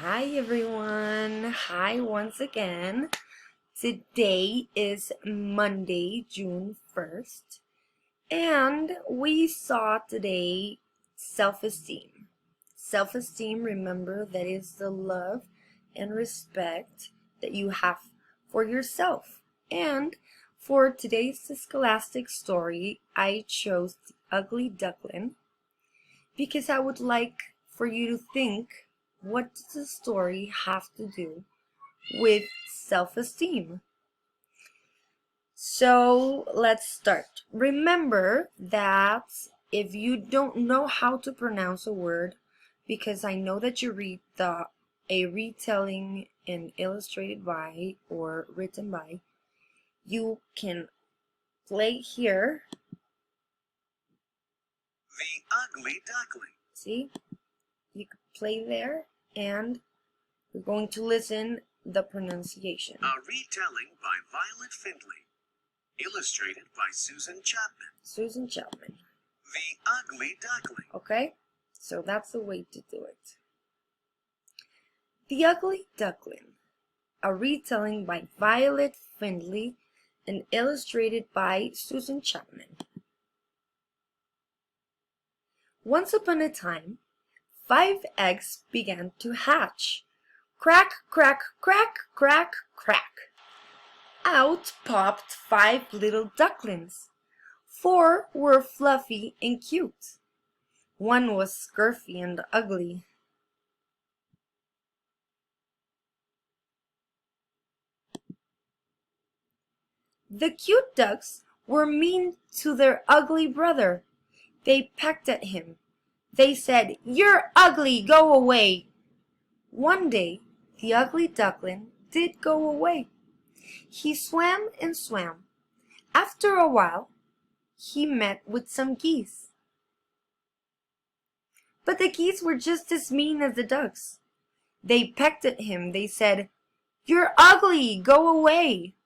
Hi everyone. Hi once again. Today is Monday, June 1st, and we saw today self-esteem. Self-esteem, remember, that is the love and respect that you have for yourself. And for today's scholastic story, I chose The Ugly Duckling because I would like for you to think, what does the story have to do with self-esteem? So let's start. Remember that if you don't know how to pronounce a word, because I know that you read a retelling and illustrated by or written by, you can play here. The Ugly Duckling. See? You can play there, and we're going to listen the pronunciation. A retelling by Violet Findlay. Illustrated by Susan Chapman. Susan Chapman. The Ugly Duckling. Okay? So that's the way to do it. The Ugly Duckling. A retelling by Violet Findlay and illustrated by Susan Chapman. Once upon a time, 5 eggs began to hatch. Crack, crack, crack, crack, crack. Out popped 5 little ducklings. 4 were fluffy and cute. 1 was scurfy and ugly. The cute ducks were mean to their ugly brother. They pecked at him. They said, "You're ugly, go away." One day, the ugly duckling did go away. He swam and swam. After a while, he met with some geese. But the geese were just as mean as the ducks. They pecked at him. They said, "You're ugly, go away."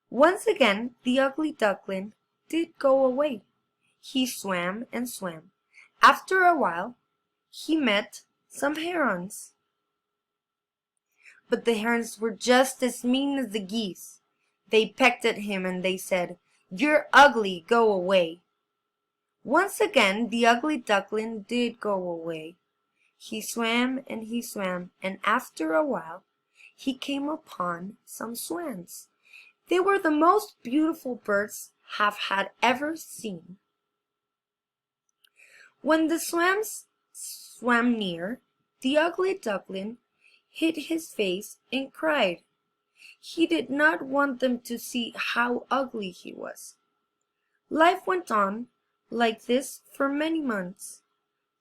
Once again, the ugly duckling did go away. He swam and swam. After a while, he met some herons. But the herons were just as mean as the geese. They pecked at him and they said, "You're ugly, go away." Once again, the ugly duckling did go away. He swam and he swam, and after a while, he came upon some swans. They were the most beautiful birds have had ever seen. When the swans swam near, the ugly duckling hid his face and cried. He did not want them to see how ugly he was. Life went on like this for many months.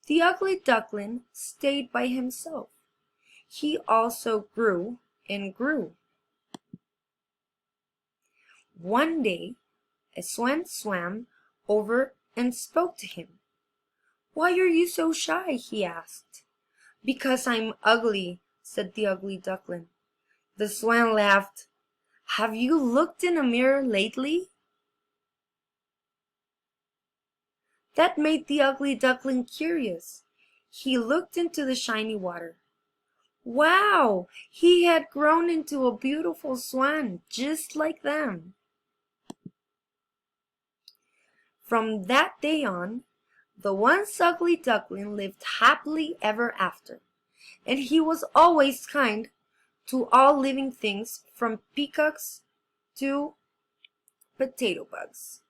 The ugly duckling stayed by himself. He also grew and grew. One day, a swan swam over and spoke to him. "Why are you so shy?" he asked. "Because I'm ugly," said the ugly duckling. The swan laughed. "Have you looked in a mirror lately?" That made the ugly duckling curious. He looked into the shiny water. Wow! He had grown into a beautiful swan, just like them. From that day on, the once ugly duckling lived happily ever after, and he was always kind to all living things, from peacocks to potato bugs.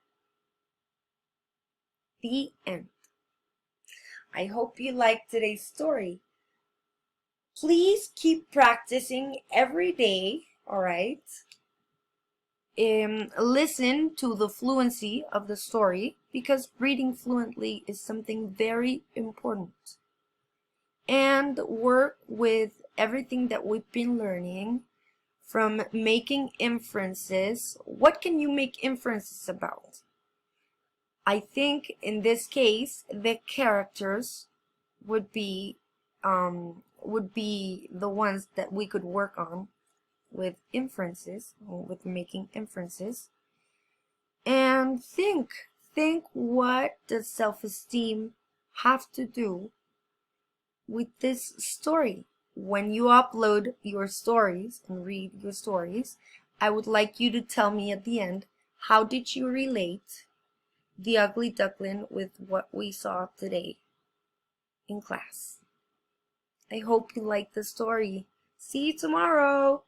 The end. I hope you liked today's story. Please keep practicing every day, alright? Listen to the fluency of the story, because reading fluently is something very important. And work with everything that we've been learning, from making inferences. What can you make inferences about? I think in this case, the characters would be the ones that we could work on with inferences, or with making inferences. And think what does self-esteem have to do with this story? when you upload your stories and read your stories, I would like you to tell me at the end, how did you relate the ugly duckling with what we saw today in class? I hope you liked the story. See you tomorrow.